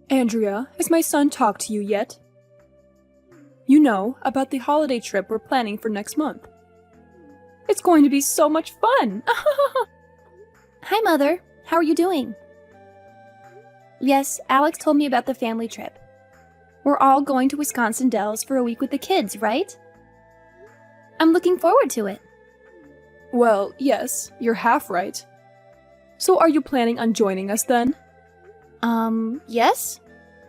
Andrea, has my son talked to you yet? You know, about the holiday trip we're planning for next month. It's going to be so much fun! Hi, Mother. How are you doing? Yes, Alex told me about the family trip. We're all going to Wisconsin Dells for a week with the kids, right? I'm looking forward to it. Well, yes, you're half right. So are you planning on joining us then? Yes?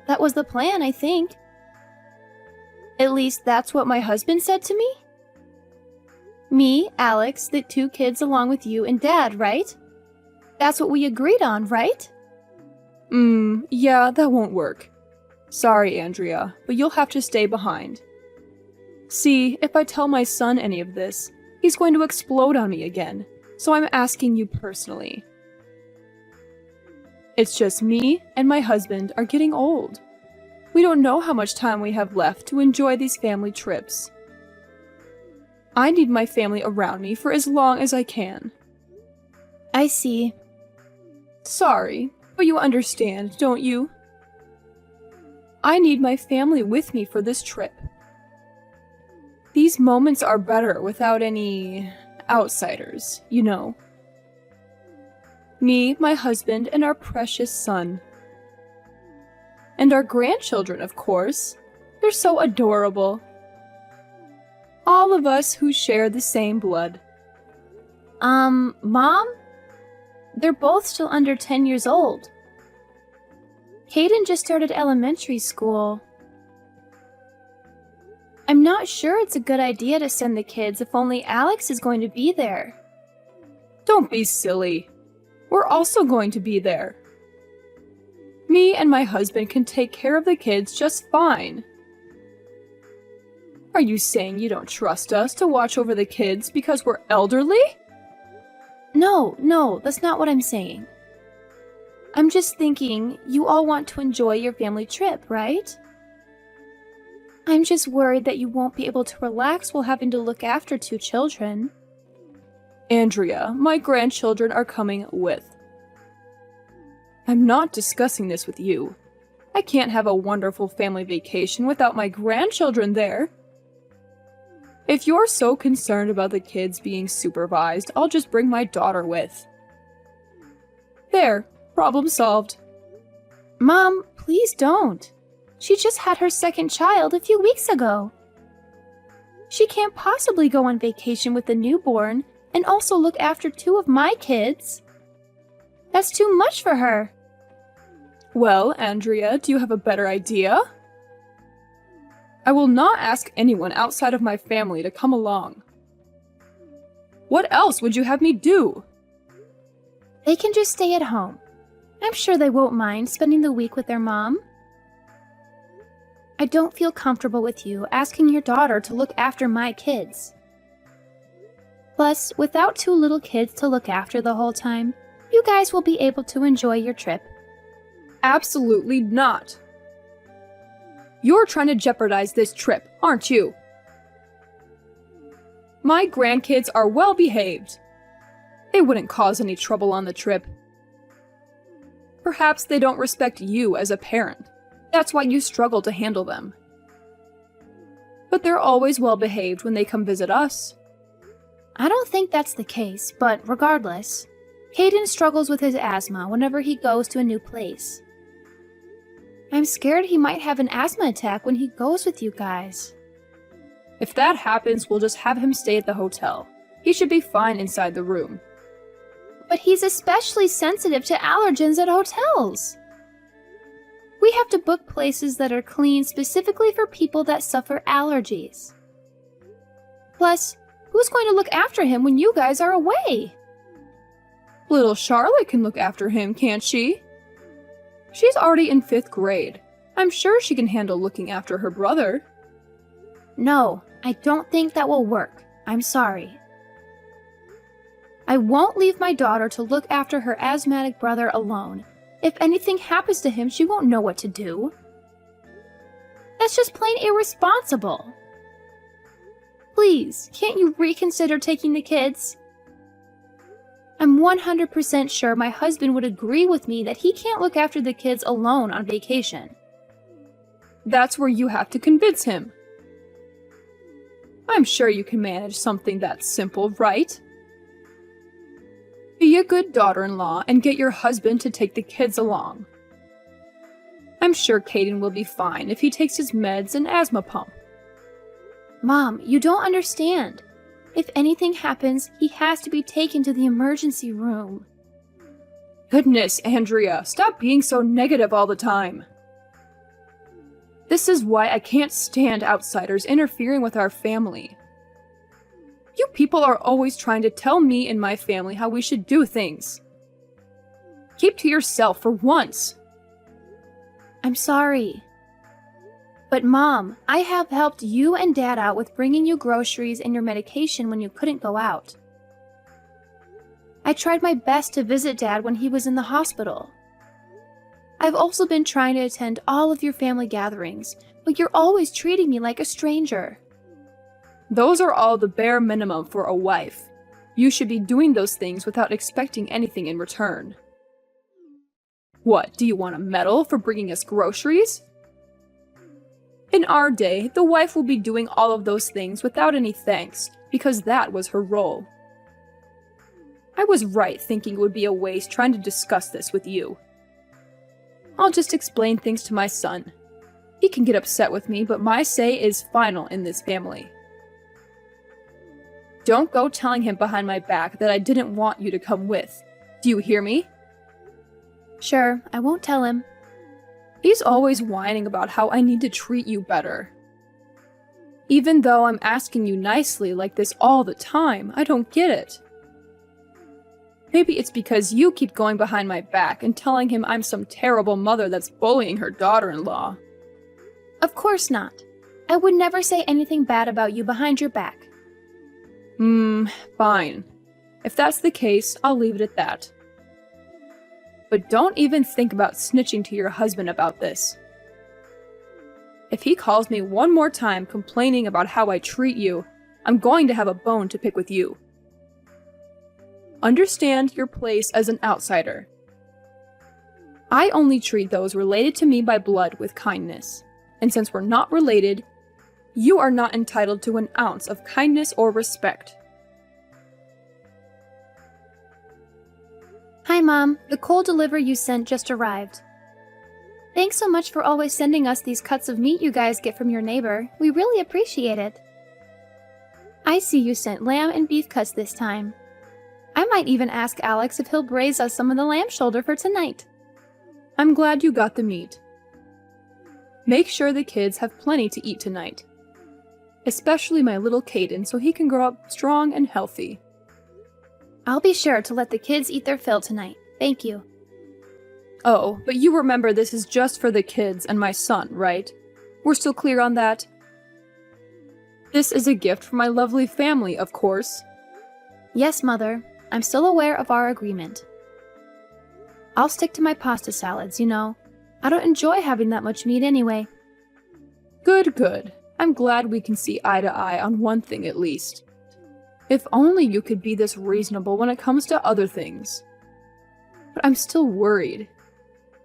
That was the plan, I think. At least that's what my husband said to me. Me, Alex, the 2 kids along with you and Dad, right? That's what we agreed on, right? Yeah, that won't work. Sorry, Andrea, but you'll have to stay behind. See, if I tell my son any of this, he's going to explode on me again, so I'm asking you personally. It's just me and my husband are getting old. We don't know how much time we have left to enjoy these family trips. I need my family around me for as long as I can. I see. Sorry, but you understand, don't you? I need my family with me for this trip. These moments are better without any outsiders, you know. Me, my husband, and our precious son. And our grandchildren, of course. They're so adorable. All of us who share the same blood. Mom? They're both still under 10 years old. Hayden just started elementary school. I'm not sure it's a good idea to send the kids if only Alex is going to be there. Don't be silly. We're also going to be there. Me and my husband can take care of the kids just fine. Are you saying you don't trust us to watch over the kids because we're elderly? No, that's not what I'm saying. I'm just thinking you all want to enjoy your family trip, right? I'm just worried that you won't be able to relax while having to look after 2 children. Andrea, my grandchildren are coming with. I'm not discussing this with you. I can't have a wonderful family vacation without my grandchildren there. If you're so concerned about the kids being supervised, I'll just bring my daughter with. There, problem solved. Mom, please don't. She just had her 2nd child a few weeks ago. She can't possibly go on vacation with the newborn and also look after 2 of my kids. That's too much for her. Well, Andrea, do you have a better idea? I will not ask anyone outside of my family to come along. What else would you have me do? They can just stay at home. I'm sure they won't mind spending the week with their mom. I don't feel comfortable with you asking your daughter to look after my kids. Plus, without 2 little kids to look after the whole time, you guys will be able to enjoy your trip. Absolutely not. You're trying to jeopardize this trip, aren't you? My grandkids are well behaved. They wouldn't cause any trouble on the trip. Perhaps they don't respect you as a parent. That's why you struggle to handle them. But they're always well behaved when they come visit us. I don't think that's the case, but regardless, Hayden struggles with his asthma whenever he goes to a new place. I'm scared he might have an asthma attack when he goes with you guys. If that happens, we'll just have him stay at the hotel. He should be fine inside the room. But he's especially sensitive to allergens at hotels. We have to book places that are clean specifically for people that suffer allergies. Plus, who's going to look after him when you guys are away? Little Charlotte can look after him, can't she? She's already in 5th grade. I'm sure she can handle looking after her brother. No, I don't think that will work. I'm sorry. I won't leave my daughter to look after her asthmatic brother alone. If anything happens to him, she won't know what to do. That's just plain irresponsible. Please, can't you reconsider taking the kids? I'm 100% sure my husband would agree with me that he can't look after the kids alone on vacation. That's where you have to convince him. I'm sure you can manage something that simple, right? Be a good daughter-in-law and get your husband to take the kids along. I'm sure Caden will be fine if he takes his meds and asthma pump. Mom, you don't understand. If anything happens, he has to be taken to the emergency room. Goodness, Andrea, stop being so negative all the time. This is why I can't stand outsiders interfering with our family. You people are always trying to tell me and my family how we should do things. Keep to yourself for once. I'm sorry. But Mom, I have helped you and Dad out with bringing you groceries and your medication when you couldn't go out. I tried my best to visit Dad when he was in the hospital. I've also been trying to attend all of your family gatherings, but you're always treating me like a stranger. Those are all the bare minimum for a wife. You should be doing those things without expecting anything in return. What, do you want a medal for bringing us groceries? In our day, the wife will be doing all of those things without any thanks, because that was her role. I was right thinking it would be a waste trying to discuss this with you. I'll just explain things to my son. He can get upset with me, but my say is final in this family. Don't go telling him behind my back that I didn't want you to come with. Do you hear me? Sure, I won't tell him. He's always whining about how I need to treat you better. Even though I'm asking you nicely like this all the time, I don't get it. Maybe it's because you keep going behind my back and telling him I'm some terrible mother that's bullying her daughter-in-law. Of course not. I would never say anything bad about you behind your back. Fine. If that's the case, I'll leave it at that. But don't even think about snitching to your husband about this. If he calls me one more time complaining about how I treat you, I'm going to have a bone to pick with you. Understand your place as an outsider. I only treat those related to me by blood with kindness, and since we're not related, you are not entitled to an ounce of kindness or respect. Hi, Mom. The coal delivery you sent just arrived. Thanks so much for always sending us these cuts of meat you guys get from your neighbor. We really appreciate it. I see you sent lamb and beef cuts this time. I might even ask Alex if he'll braise us some of the lamb shoulder for tonight. I'm glad you got the meat. Make sure the kids have plenty to eat tonight. Especially my little Caden, so he can grow up strong and healthy. I'll be sure to let the kids eat their fill tonight. Thank you. Oh, but you remember this is just for the kids and my son, right? We're still clear on that? This is a gift from my lovely family, of course. Yes, Mother. I'm still aware of our agreement. I'll stick to my pasta salads, you know. I don't enjoy having that much meat anyway. Good, good. I'm glad we can see eye to eye on one thing at least. If only you could be this reasonable when it comes to other things. But I'm still worried.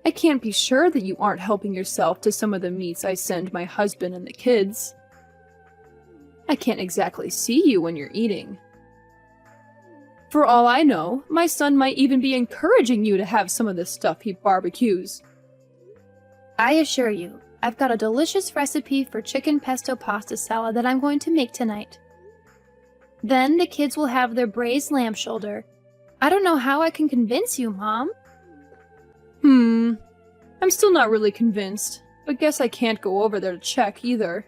I can't be sure that you aren't helping yourself to some of the meats I send my husband and the kids. I can't exactly see you when you're eating. For all I know, my son might even be encouraging you to have some of the stuff he barbecues. I assure you, I've got a delicious recipe for chicken pesto pasta salad that I'm going to make tonight. Then the kids will have their braised lamb shoulder. I don't know how I can convince you, Mom. I'm still not really convinced, but guess I can't go over there to check either.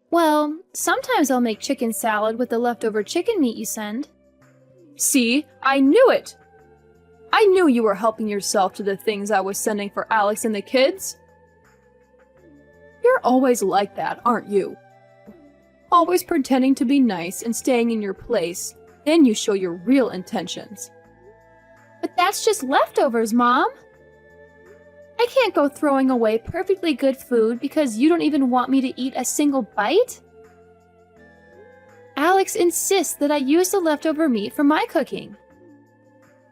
Well, sometimes I'll make chicken salad with the leftover chicken meat you send. See, I knew it! I knew you were helping yourself to the things I was sending for Alex and the kids. You're always like that, aren't you? Always pretending to be nice and staying in your place, then you show your real intentions. But that's just leftovers, Mom! I can't go throwing away perfectly good food because you don't even want me to eat a single bite? Alex insists that I use the leftover meat for my cooking.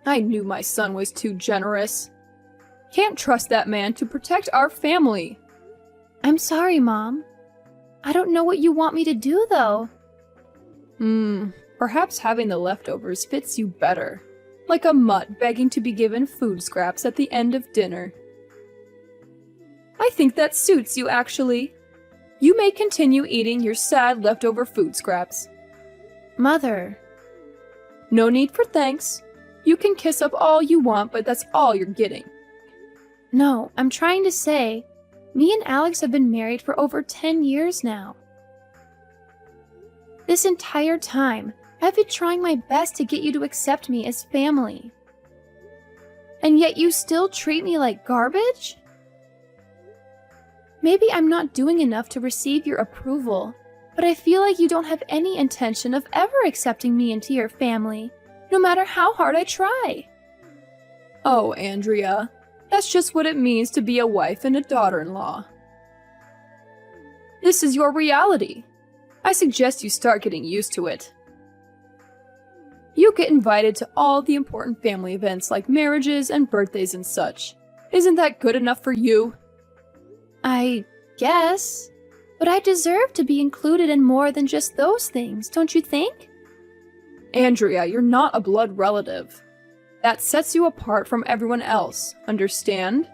I knew my son was too generous. Can't trust that man to protect our family. I'm sorry, Mom. I don't know what you want me to do, though. Perhaps having the leftovers fits you better. Like a mutt begging to be given food scraps at the end of dinner. I think that suits you, actually. You may continue eating your sad leftover food scraps. Mother. No need for thanks. You can kiss up all you want, but that's all you're getting. No, I'm trying to say, me and Alex have been married for over 10 years now. This entire time, I've been trying my best to get you to accept me as family. And yet you still treat me like garbage? Maybe I'm not doing enough to receive your approval, but I feel like you don't have any intention of ever accepting me into your family, no matter how hard I try. Oh, Andrea, that's just what it means to be a wife and a daughter-in-law. This is your reality. I suggest you start getting used to it. You get invited to all the important family events like marriages and birthdays and such. Isn't that good enough for you? I guess. But I deserve to be included in more than just those things, don't you think? Andrea, you're not a blood relative. That sets you apart from everyone else, understand?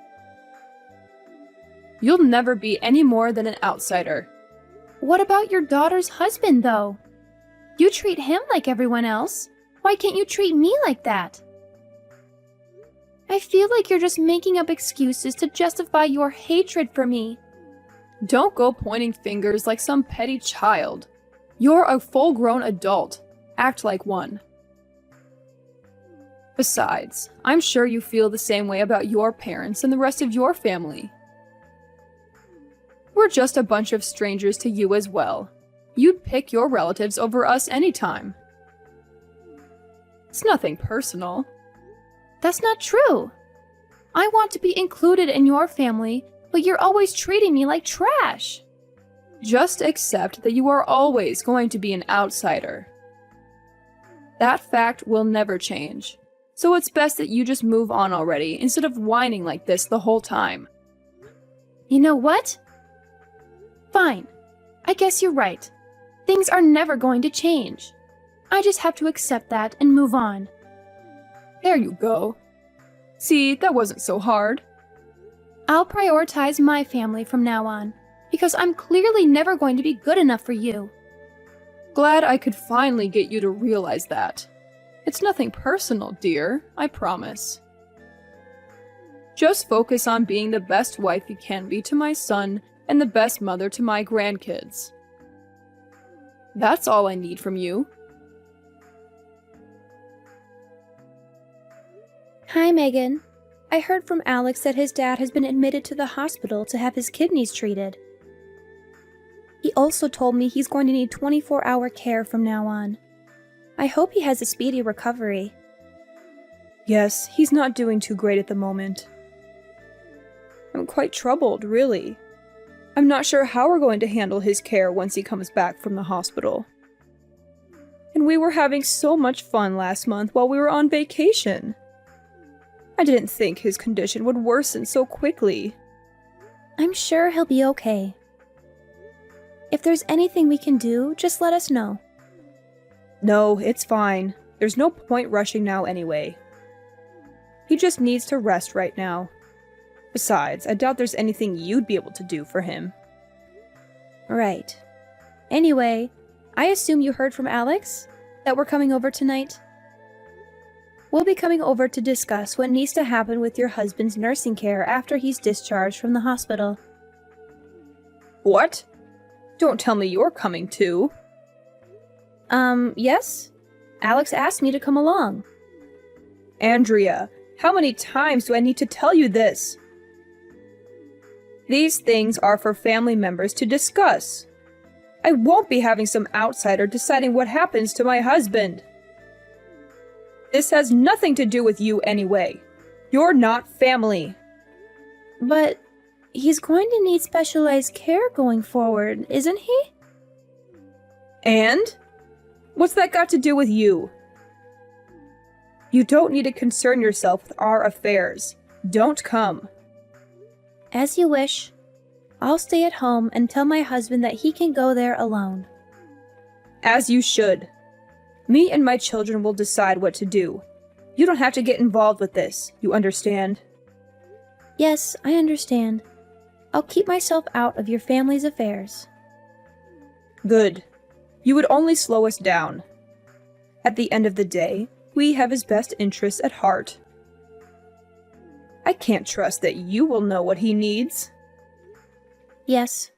You'll never be any more than an outsider. What about your daughter's husband, though? You treat him like everyone else. Why can't you treat me like that? I feel like you're just making up excuses to justify your hatred for me. Don't go pointing fingers like some petty child. You're a full-grown adult. Act like one. Besides, I'm sure you feel the same way about your parents and the rest of your family. We're just a bunch of strangers to you as well. You'd pick your relatives over us anytime. It's nothing personal. That's not true. I want to be included in your family, but you're always treating me like trash. Just accept that you are always going to be an outsider. That fact will never change. So it's best that you just move on already instead of whining like this the whole time. You know what? Fine. I guess you're right. Things are never going to change. I just have to accept that and move on. There you go. See, that wasn't so hard. I'll prioritize my family from now on, because I'm clearly never going to be good enough for you. Glad I could finally get you to realize that. It's nothing personal, dear, I promise. Just focus on being the best wife you can be to my son and the best mother to my grandkids. That's all I need from you. Hi, Megan. I heard from Alex that his dad has been admitted to the hospital to have his kidneys treated. He also told me he's going to need 24-hour care from now on. I hope he has a speedy recovery. Yes, he's not doing too great at the moment. I'm quite troubled, really. I'm not sure how we're going to handle his care once he comes back from the hospital. And we were having so much fun last month while we were on vacation. I didn't think his condition would worsen so quickly. I'm sure he'll be okay. If there's anything we can do, just let us know. No, it's fine. There's no point rushing now anyway. He just needs to rest right now. Besides, I doubt there's anything you'd be able to do for him. Right. Anyway, I assume you heard from Alex? That we're coming over tonight? We'll be coming over to discuss what needs to happen with your husband's nursing care after he's discharged from the hospital. What? Don't tell me you're coming too. Yes? Alex asked me to come along. Andrea, how many times do I need to tell you this? These things are for family members to discuss. I won't be having some outsider deciding what happens to my husband. This has nothing to do with you anyway. You're not family. But he's going to need specialized care going forward, isn't he? And? What's that got to do with you? You don't need to concern yourself with our affairs. Don't come. As you wish. I'll stay at home and tell my husband that he can go there alone. As you should. Me and my children will decide what to do. You don't have to get involved with this, you understand? Yes, I understand. I'll keep myself out of your family's affairs. Good. You would only slow us down. At the end of the day, we have his best interests at heart. I can't trust that you will know what he needs. Yes.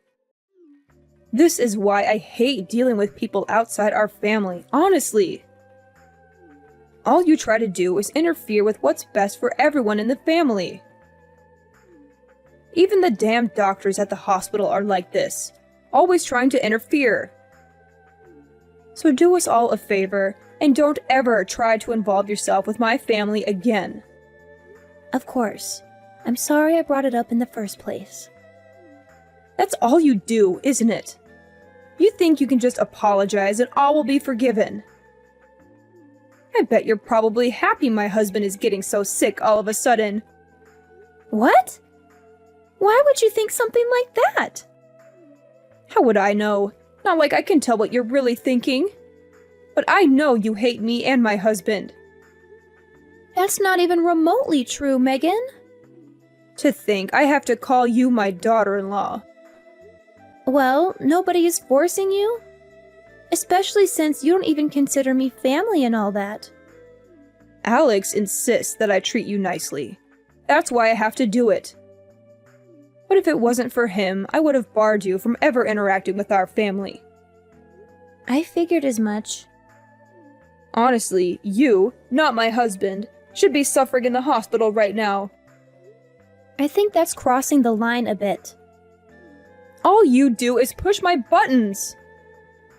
This is why I hate dealing with people outside our family, honestly. All you try to do is interfere with what's best for everyone in the family. Even the damn doctors at the hospital are like this, always trying to interfere. So do us all a favor, and don't ever try to involve yourself with my family again. Of course. I'm sorry I brought it up in the first place. That's all you do, isn't it? You think you can just apologize and all will be forgiven. I bet you're probably happy my husband is getting so sick all of a sudden. What? Why would you think something like that? How would I know? Not like I can tell what you're really thinking. But I know you hate me and my husband. That's not even remotely true, Megan. To think I have to call you my daughter-in-law. Well, nobody is forcing you. Especially since you don't even consider me family and all that. Alex insists that I treat you nicely. That's why I have to do it. But if it wasn't for him, I would have barred you from ever interacting with our family. I figured as much. Honestly, you, not my husband, should be suffering in the hospital right now. I think that's crossing the line a bit. All you do is push my buttons.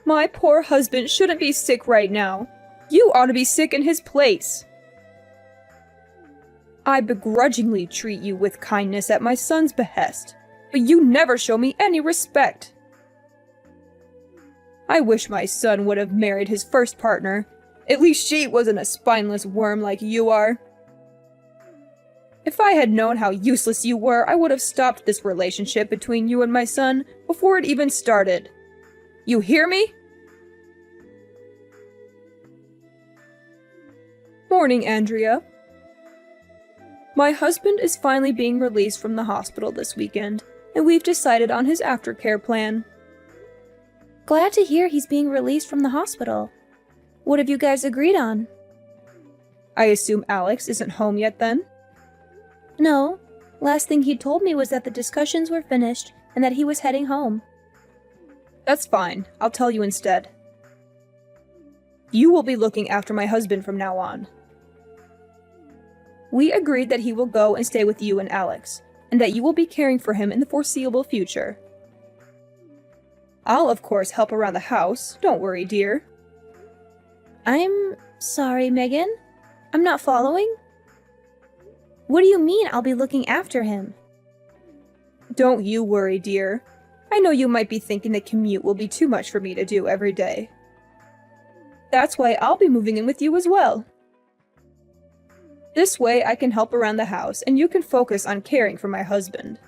My poor husband shouldn't be sick right now. You ought to be sick in his place. I begrudgingly treat you with kindness at my son's behest, but you never show me any respect. I wish my son would have married his first partner. At least she wasn't a spineless worm like you are. If I had known how useless you were, I would have stopped this relationship between you and my son before it even started. You hear me? Morning, Andrea. My husband is finally being released from the hospital this weekend, and we've decided on his aftercare plan. Glad to hear he's being released from the hospital. What have you guys agreed on? I assume Alex isn't home yet then? No. Last thing he told me was that the discussions were finished and that he was heading home. That's fine. I'll tell you instead. You will be looking after my husband from now on. We agreed that he will go and stay with you and Alex, and that you will be caring for him in the foreseeable future. I'll, of course, help around the house. Don't worry, dear. I'm sorry, Megan. I'm not following. What do you mean I'll be looking after him? Don't you worry, dear. I know you might be thinking the commute will be too much for me to do every day. That's why I'll be moving in with you as well. This way I can help around the house and you can focus on caring for my husband.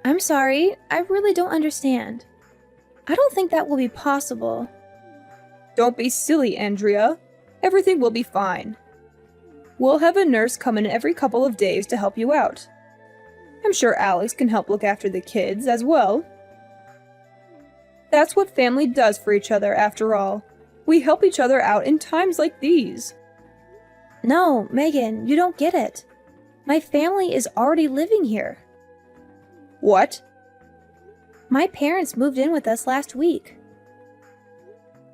I'm sorry. I really don't understand. I don't think that will be possible. Don't be silly, Andrea. Everything will be fine. We'll have a nurse come in every couple of days to help you out. I'm sure Alex can help look after the kids as well. That's what family does for each other, after all. We help each other out in times like these. No, Megan, you don't get it. My family is already living here. What? My parents moved in with us last week.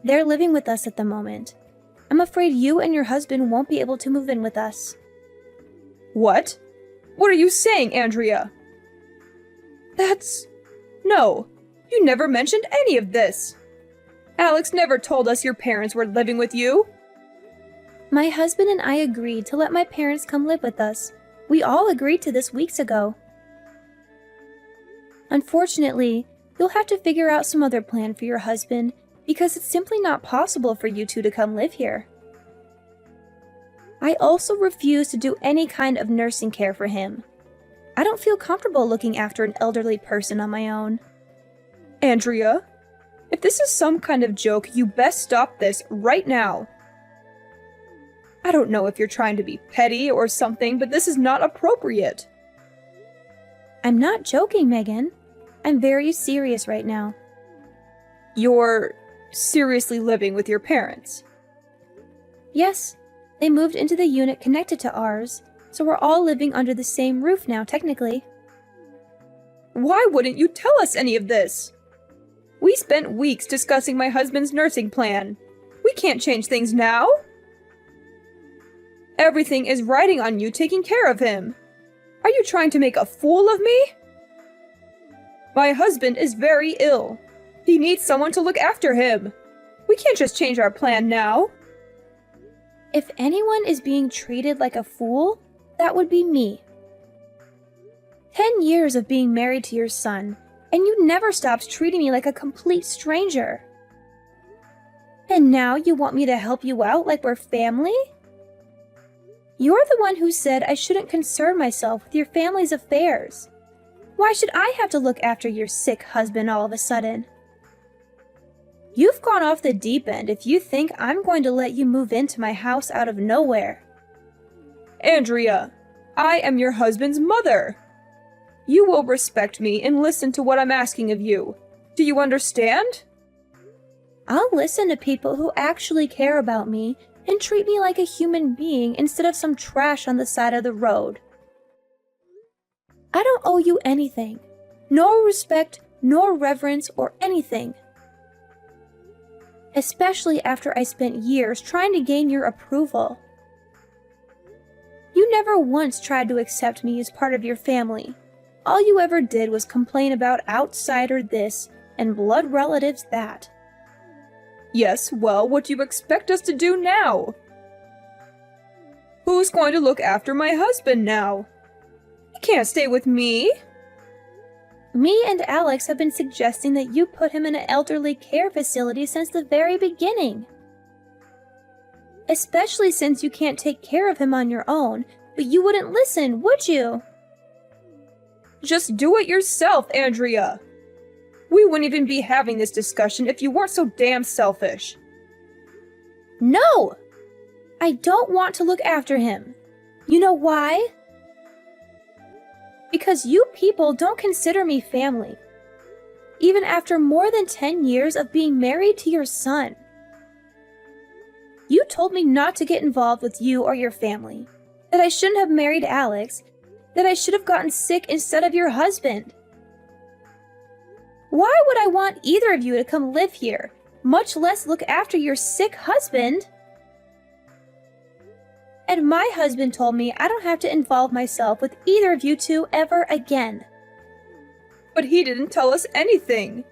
They're living with us at the moment. I'm afraid you and your husband won't be able to move in with us. What? What are you saying, Andrea? No, you never mentioned any of this. Alex never told us your parents were living with you. My husband and I agreed to let my parents come live with us. We all agreed to this weeks ago. Unfortunately, you'll have to figure out some other plan for your husband because it's simply not possible for you two to come live here. I also refuse to do any kind of nursing care for him. I don't feel comfortable looking after an elderly person on my own. Andrea, if this is some kind of joke, you best stop this right now. I don't know if you're trying to be petty or something, but this is not appropriate. I'm not joking, Megan. I'm very serious right now. You're seriously living with your parents? Yes, they moved into the unit connected to ours, so we're all living under the same roof now, technically. Why wouldn't you tell us any of this? We spent weeks discussing my husband's nursing plan. We can't change things now. Everything is riding on you taking care of him. Are you trying to make a fool of me? My husband is very ill. He needs someone to look after him. We can't just change our plan now. If anyone is being treated like a fool, that would be me. 10 years of being married to your son, and you never stopped treating me like a complete stranger. And now you want me to help you out like we're family? You're the one who said I shouldn't concern myself with your family's affairs. Why should I have to look after your sick husband all of a sudden? You've gone off the deep end if you think I'm going to let you move into my house out of nowhere. Andrea, I am your husband's mother. You will respect me and listen to what I'm asking of you. Do you understand? I'll listen to people who actually care about me and treat me like a human being instead of some trash on the side of the road. I don't owe you anything. No respect, nor reverence, or anything. Especially after I spent years trying to gain your approval. You never once tried to accept me as part of your family. All you ever did was complain about outsider this and blood relatives that. Yes, well, what do you expect us to do now? Who's going to look after my husband now? He can't stay with me. Me and Alex have been suggesting that you put him in an elderly care facility since the very beginning. Especially since you can't take care of him on your own, but you wouldn't listen, would you? Just do it yourself, Andrea. We wouldn't even be having this discussion if you weren't so damn selfish. No! I don't want to look after him. You know why? Because you people don't consider me family. Even after more than 10 years of being married to your son. You told me not to get involved with you or your family. That I shouldn't have married Alex. That I should have gotten sick instead of your husband. Why would I want either of you to come live here, much less look after your sick husband? And my husband told me I don't have to involve myself with either of you two ever again. But he didn't tell us anything.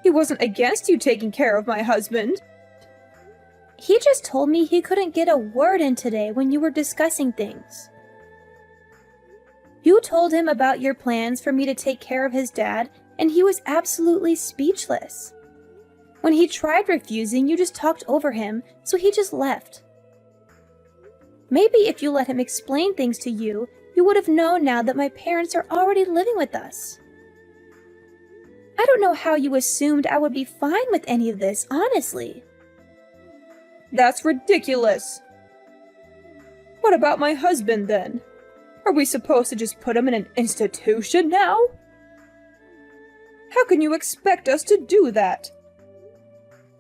He wasn't against you taking care of my husband. He just told me he couldn't get a word in today when you were discussing things. You told him about your plans for me to take care of his dad, and he was absolutely speechless. When he tried refusing, you just talked over him, so he just left. Maybe if you let him explain things to you, you would have known now that my parents are already living with us. I don't know how you assumed I would be fine with any of this, honestly. That's ridiculous. What about my husband, then? Are we supposed to just put him in an institution now? How can you expect us to do that?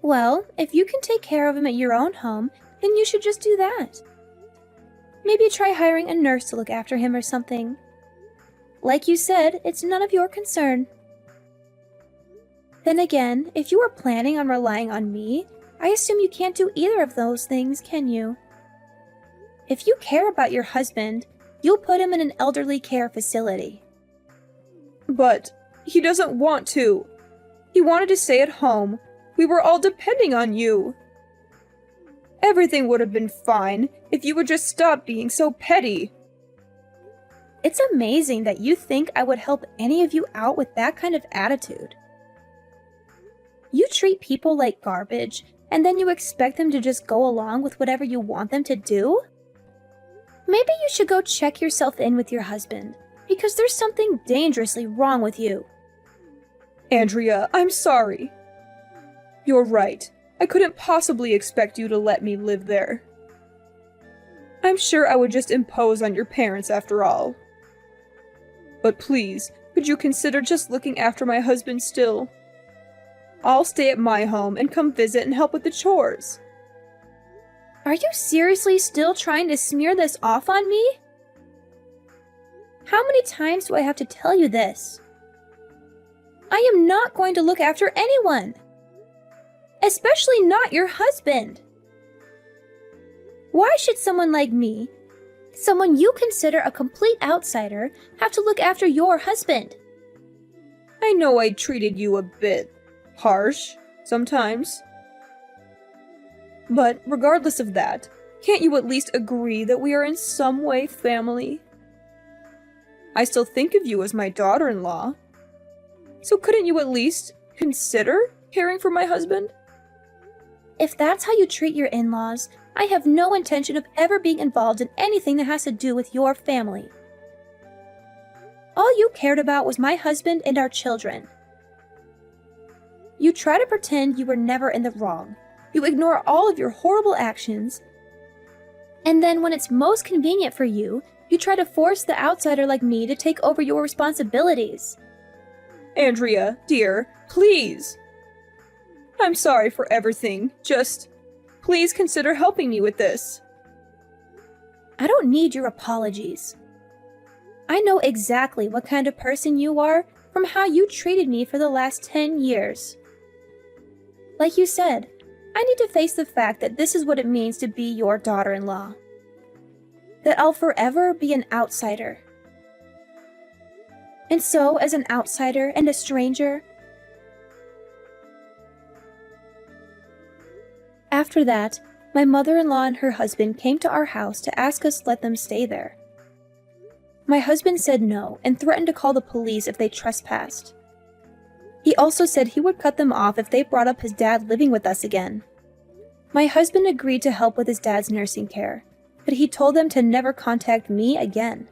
Well, if you can take care of him at your own home, then you should just do that. Maybe try hiring a nurse to look after him or something. Like you said, it's none of your concern. Then again, if you are planning on relying on me, I assume you can't do either of those things, can you? If you care about your husband, you'll put him in an elderly care facility. But he doesn't want to. He wanted to stay at home. We were all depending on you. Everything would have been fine if you would just stop being so petty. It's amazing that you think I would help any of you out with that kind of attitude. You treat people like garbage, and then you expect them to just go along with whatever you want them to do? Maybe you should go check yourself in with your husband, because there's something dangerously wrong with you. Andrea, I'm sorry. You're right. I couldn't possibly expect you to let me live there. I'm sure I would just impose on your parents after all. But please, could you consider just looking after my husband still? I'll stay at my home and come visit and help with the chores. Are you seriously still trying to smear this off on me? How many times do I have to tell you this? I am not going to look after anyone. Especially not your husband. Why should someone like me, someone you consider a complete outsider, have to look after your husband? I know I treated you a bit harsh sometimes. But regardless of that, can't you at least agree that we are in some way family? I still think of you as my daughter-in-law. So couldn't you at least consider caring for my husband? If that's how you treat your in-laws, I have no intention of ever being involved in anything that has to do with your family. All you cared about was my husband and our children. You try to pretend you were never in the wrong. You ignore all of your horrible actions. And then when it's most convenient for you, you try to force the outsider like me to take over your responsibilities. Andrea, dear, please. I'm sorry for everything. Just, please consider helping me with this. I don't need your apologies. I know exactly what kind of person you are from how you treated me for the last 10 years. Like you said, I need to face the fact that this is what it means to be your daughter-in-law. That I'll forever be an outsider. And so, as an outsider and a stranger, after that, my mother-in-law and her husband came to our house to ask us to let them stay there. My husband said no and threatened to call the police if they trespassed. He also said he would cut them off if they brought up his dad living with us again. My husband agreed to help with his dad's nursing care, but he told them to never contact me again.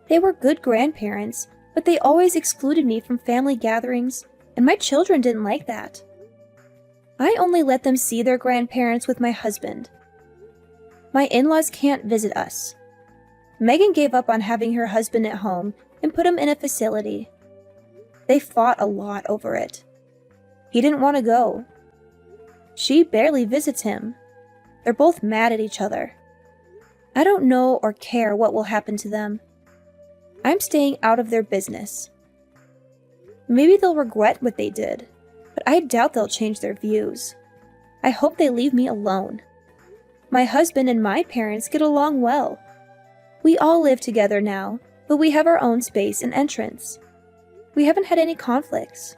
They were good grandparents, but they always excluded me from family gatherings, and my children didn't like that. I only let them see their grandparents with my husband. My in-laws can't visit us. Megan gave up on having her husband at home and put him in a facility. They fought a lot over it. He didn't want to go. She barely visits him. They're both mad at each other. I don't know or care what will happen to them. I'm staying out of their business. Maybe they'll regret what they did, but I doubt they'll change their views. I hope they leave me alone. My husband and my parents get along well. We all live together now, but we have our own space and entrance. We haven't had any conflicts.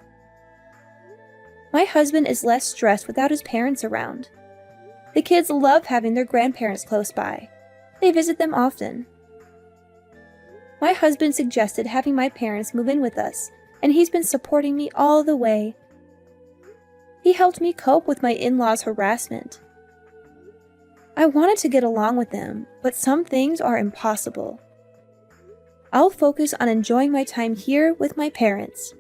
My husband is less stressed without his parents around. The kids love having their grandparents close by. They visit them often. My husband suggested having my parents move in with us, and he's been supporting me all the way. He helped me cope with my in-laws' harassment. I wanted to get along with them, but some things are impossible. I'll focus on enjoying my time here with my parents.